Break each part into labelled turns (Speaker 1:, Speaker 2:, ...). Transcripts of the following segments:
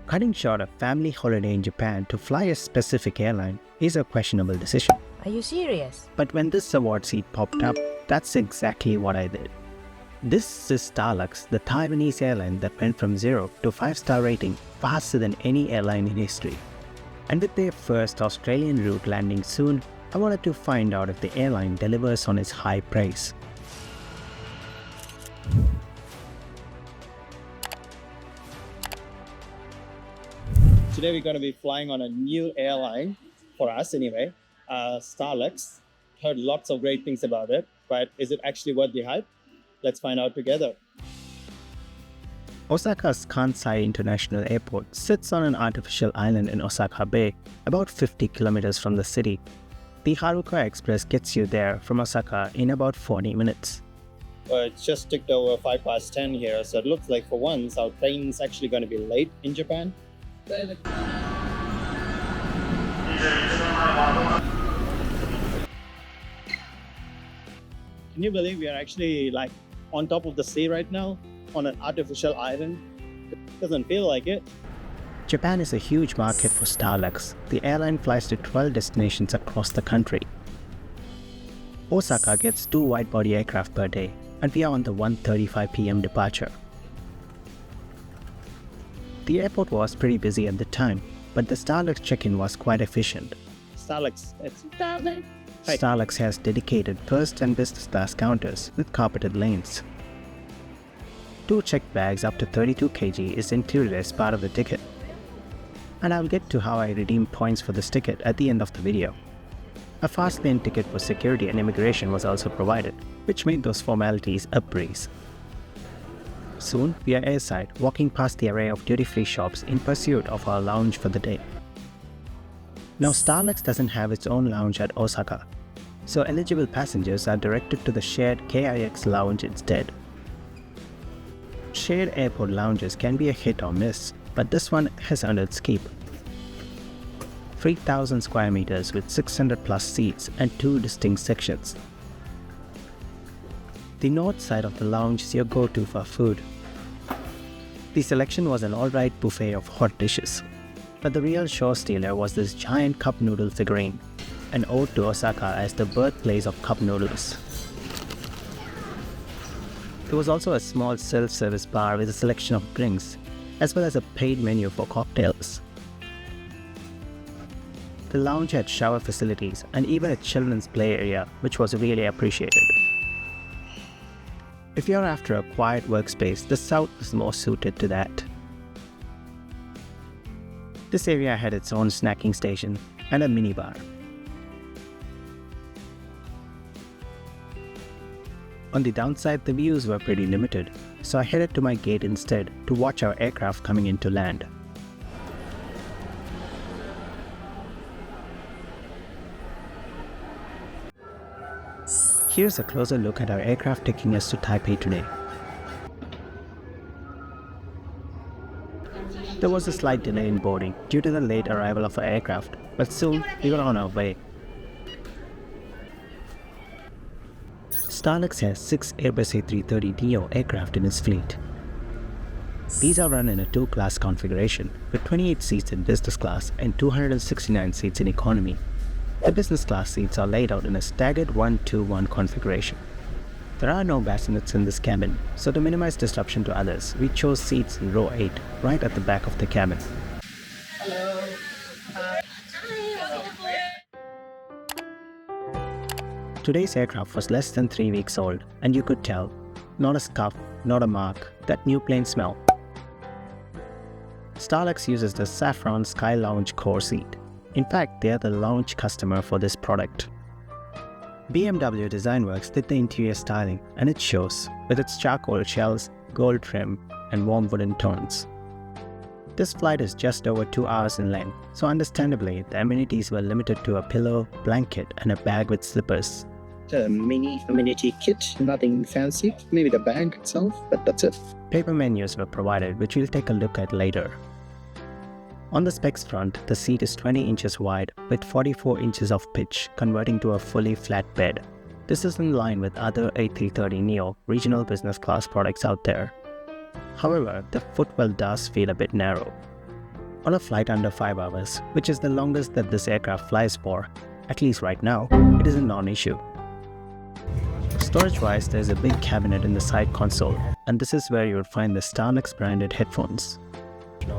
Speaker 1: Cutting short a family holiday in Japan to fly a specific airline is a questionable decision.
Speaker 2: Are you serious?
Speaker 1: But when this award seat popped up, that's exactly what I did. This is Starlux, the Taiwanese airline that went from 0 to 5-star rating faster than any airline in history. And with their first Australian route landing soon, I wanted to find out if the airline delivers on its high praise.
Speaker 3: Today we're going to be flying on a new airline, for us anyway, Starlux. Heard lots of great things about it, but is it actually worth the hype? Let's find out together.
Speaker 1: Osaka's Kansai International Airport sits on an artificial island in Osaka Bay, about 50 kilometers from the city. The Haruka Express gets you there from Osaka in about 40 minutes.
Speaker 3: It's just ticked over 10 here, so it looks like for once our train's actually going to be late in Japan. Can you believe we are actually like on top of the sea right now on an artificial island? It doesn't feel like it.
Speaker 1: Japan is a huge market for Starlux. The airline flies to 12 destinations across the country. Osaka gets 2 wide-body aircraft per day, and we are on the 1:35 p.m. departure. The airport was pretty busy at the time, but the Starlux check-in was quite efficient.
Speaker 3: Starlux. It's Starlux. Hi.
Speaker 1: Starlux has dedicated first and business class counters with carpeted lanes. 2 checked bags up to 32 kg is included as part of the ticket. And I'll get to how I redeem points for this ticket at the end of the video. A fast lane ticket for security and immigration was also provided, which made those formalities a breeze. Soon, we are airside, walking past the array of duty-free shops in pursuit of our lounge for the day. Now, Starlux doesn't have its own lounge at Osaka, so eligible passengers are directed to the shared KIX Lounge instead. Shared airport lounges can be a hit or miss, but this one has earned its keep. 3,000 square meters with 600 plus seats and 2 distinct sections. The north side of the lounge is your go-to for food. The selection was an alright buffet of hot dishes, but the real show stealer was this giant cup noodle figurine, an ode to Osaka as the birthplace of cup noodles. There was also a small self-service bar with a selection of drinks, as well as a paid menu for cocktails. The lounge had shower facilities and even a children's play area, which was really appreciated. If you're after a quiet workspace, the south is more suited to that. This area had its own snacking station and a minibar. On the downside, the views were pretty limited, so I headed to my gate instead to watch our aircraft coming in to land. Here's a closer look at our aircraft taking us to Taipei today. There was a slight delay in boarding due to the late arrival of our aircraft, but soon we were on our way. Starlux has 6 Airbus A330neo aircraft in its fleet. These are run in a 2-class configuration with 28 seats in business class and 269 seats in economy. The business class seats are laid out in a staggered 1-2-1 configuration. There are no bassinets in this cabin, so to minimize disruption to others, we chose seats in row 8, right at the back of the cabin.
Speaker 3: Hello.
Speaker 1: Today's aircraft was less than 3 weeks old, and you could tell, not a scuff, not a mark, that new plane smell. Starlux uses the saffron Sky Lounge core seat. In fact, they are the launch customer for this product. BMW DesignWorks did the interior styling, and it shows, with its charcoal shells, gold trim, and warm wooden tones. This flight is just over 2 hours in length, so understandably, the amenities were limited to a pillow, blanket, and a bag with slippers.
Speaker 3: A mini amenity kit, nothing fancy, maybe the bag itself, but that's it.
Speaker 1: Paper menus were provided, which we'll take a look at later. On the specs front, the seat is 20 inches wide with 44 inches of pitch, converting to a fully flat bed. This is in line with other A330neo regional business class products out there. However, the footwell does feel a bit narrow. On a flight under 5 hours, which is the longest that this aircraft flies for, at least right now, it is a non-issue. Storage-wise, there is a big cabinet in the side console, and this is where you would find the Starlux branded headphones.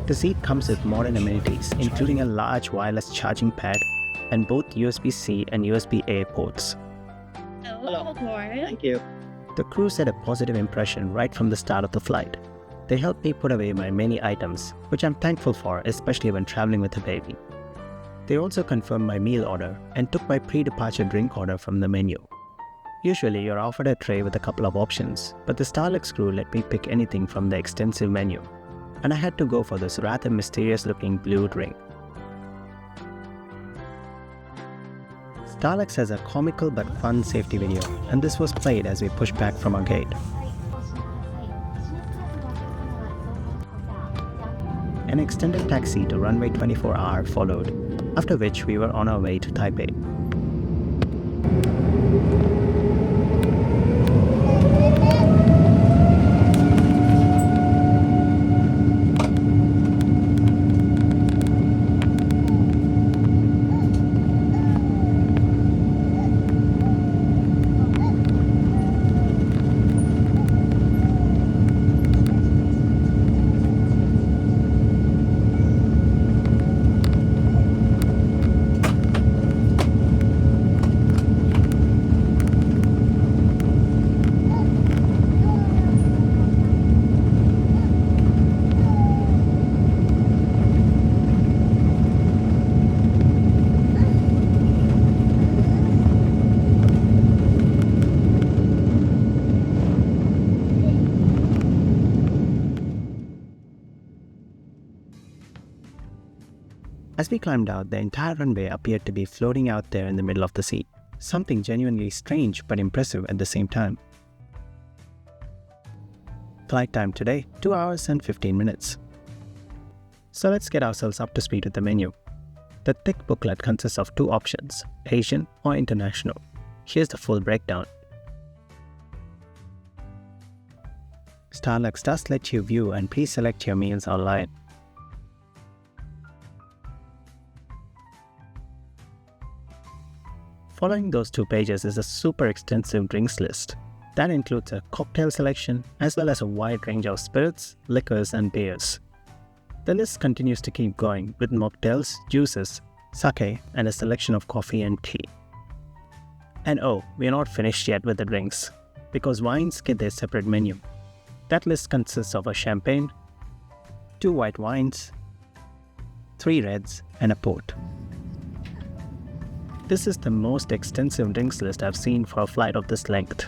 Speaker 1: The seat comes with modern amenities, including a large wireless charging pad and both USB-C and USB-A ports.
Speaker 3: Hello. Thank you.
Speaker 1: The crew set a positive impression right from the start of the flight. They helped me put away my many items, which I'm thankful for, especially when traveling with a baby. They also confirmed my meal order and took my pre-departure drink order from the menu. Usually you're offered a tray with a couple of options, but the Starlux crew let me pick anything from the extensive menu, and I had to go for this rather mysterious looking blue drink. Starlux has a comical but fun safety video, and this was played as we pushed back from our gate. An extended taxi to runway 24R followed, after which we were on our way to Taipei. As we climbed out, the entire runway appeared to be floating out there in the middle of the sea. Something genuinely strange but impressive at the same time. Flight time today, 2 hours and 15 minutes. So let's get ourselves up to speed with the menu. The thick booklet consists of 2 options, Asian or International. Here's the full breakdown. Starlux does let you view and pre-select your meals online. Following those 2 pages is a super extensive drinks list. That includes a cocktail selection as well as a wide range of spirits, liquors and beers. The list continues to keep going with mocktails, juices, sake and a selection of coffee and tea. And oh, we are not finished yet with the drinks, because wines get their separate menu. That list consists of a champagne, 2 white wines, 3 reds and a port. This is the most extensive drinks list I've seen for a flight of this length.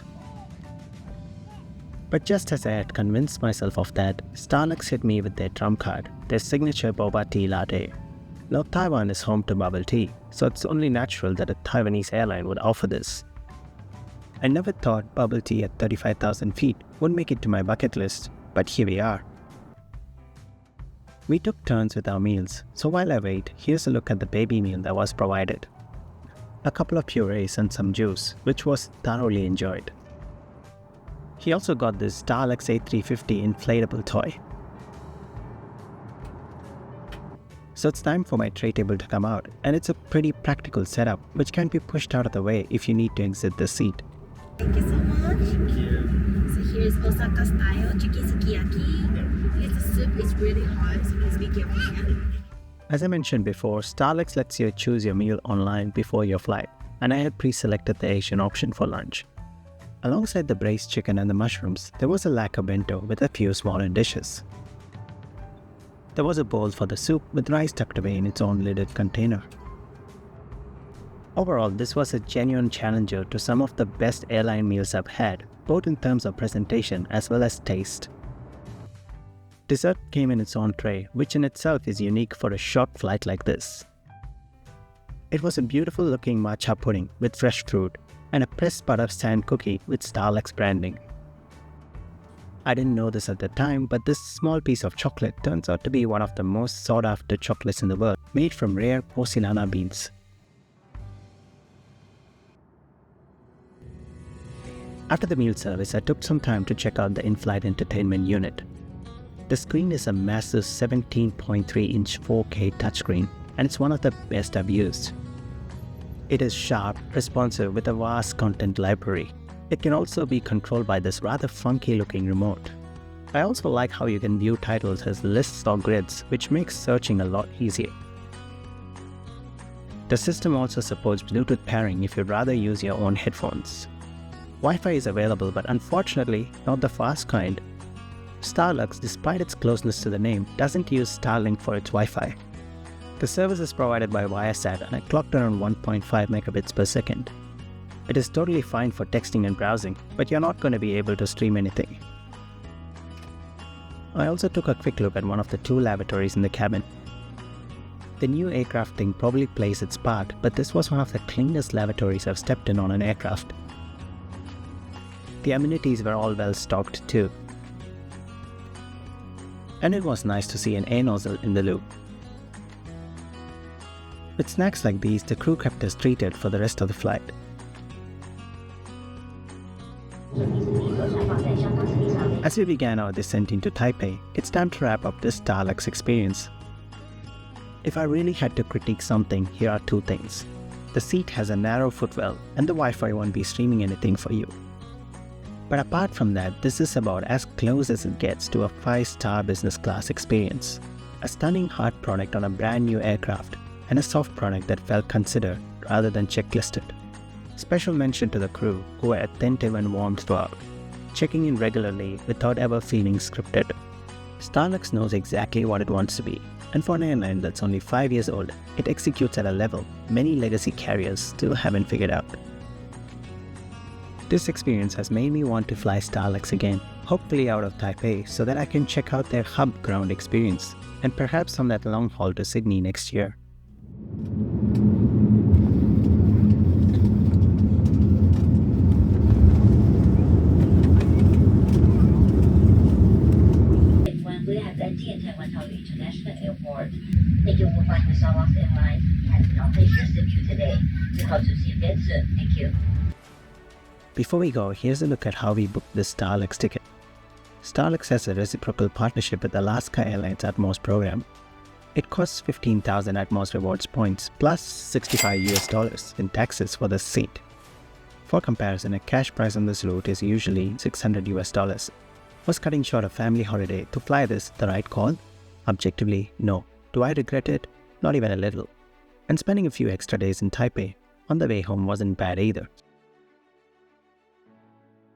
Speaker 1: But just as I had convinced myself of that, Starlux hit me with their trump card, their signature boba tea latte. Now Taiwan is home to bubble tea, so it's only natural that a Taiwanese airline would offer this. I never thought bubble tea at 35,000 feet would make it to my bucket list, but here we are. We took turns with our meals, so while I wait, here's a look at the baby meal that was provided. A couple of purees and some juice, which was thoroughly enjoyed. He also got this Starlux A350 inflatable toy. So it's time for my tray table to come out, and it's a pretty practical setup which can be pushed out of the way if you need to exit the seat.
Speaker 2: Thank you so much. Thank you. So here's Osaka style chicken sukiyaki. This soup is really hot, so please be careful.
Speaker 1: As I mentioned before, Starlux lets you choose your meal online before your flight, and I had pre-selected the Asian option for lunch. Alongside the braised chicken and the mushrooms, there was a lacquer bento with a few smaller dishes. There was a bowl for the soup with rice tucked away in its own lidded container. Overall, this was a genuine challenger to some of the best airline meals I've had, both in terms of presentation as well as taste. Dessert came in its own tray, which in itself is unique for a short flight like this. It was a beautiful looking matcha pudding with fresh fruit and a pressed butter sand cookie with Starlux branding. I didn't know this at the time, but this small piece of chocolate turns out to be one of the most sought after chocolates in the world, made from rare porcelana beans. After the meal service, I took some time to check out the in-flight entertainment unit. The screen is a massive 17.3-inch 4K touchscreen, and it's one of the best I've used. It is sharp, responsive with a vast content library. It can also be controlled by this rather funky looking remote. I also like how you can view titles as lists or grids, which makes searching a lot easier. The system also supports Bluetooth pairing if you'd rather use your own headphones. Wi-Fi is available, but unfortunately not the fast kind. Starlux, despite its closeness to the name, doesn't use Starlink for its Wi-Fi. The service is provided by Viasat and I clocked around 1.5 megabits per second. It is totally fine for texting and browsing, but you're not going to be able to stream anything. I also took a quick look at one of the two lavatories in the cabin. The new aircraft thing probably plays its part, but this was one of the cleanest lavatories I've stepped in on an aircraft. The amenities were all well stocked too. And it was nice to see an air nozzle in the loo. With snacks like these, the crew kept us treated for the rest of the flight. As we began our descent into Taipei, it's time to wrap up this Starlux experience. If I really had to critique something, here are two things. The seat has a narrow footwell and the Wi-Fi won't be streaming anything for you. But apart from that, this is about as close as it gets to a 5-star business class experience. A stunning hard product on a brand new aircraft, and a soft product that felt considered rather than checklisted. Special mention to the crew, who were attentive and warm throughout, checking in regularly without ever feeling scripted. Starlux knows exactly what it wants to be, and for an airline that's only 5 years old, it executes at a level many legacy carriers still haven't figured out. This experience has made me want to fly Starlux again, hopefully out of Taipei, so that I can check out their hub ground experience, and perhaps on that long haul to Sydney next year.
Speaker 2: International Airport. Thank you for flying with Starlux Airlines. It has been our pleasure to serve you today. We hope to see you again soon. Thank you.
Speaker 1: Before we go, here's a look at how we booked this Starlux ticket. Starlux has a reciprocal partnership with the Osaka Airlines Atmos program. It costs 15,000 Atmos rewards points plus $65 in taxes for the seat. For comparison, a cash price on this route is usually $600. Was cutting short a family holiday to fly this the right call? Objectively, no. Do I regret it? Not even a little. And spending a few extra days in Taipei on the way home wasn't bad either.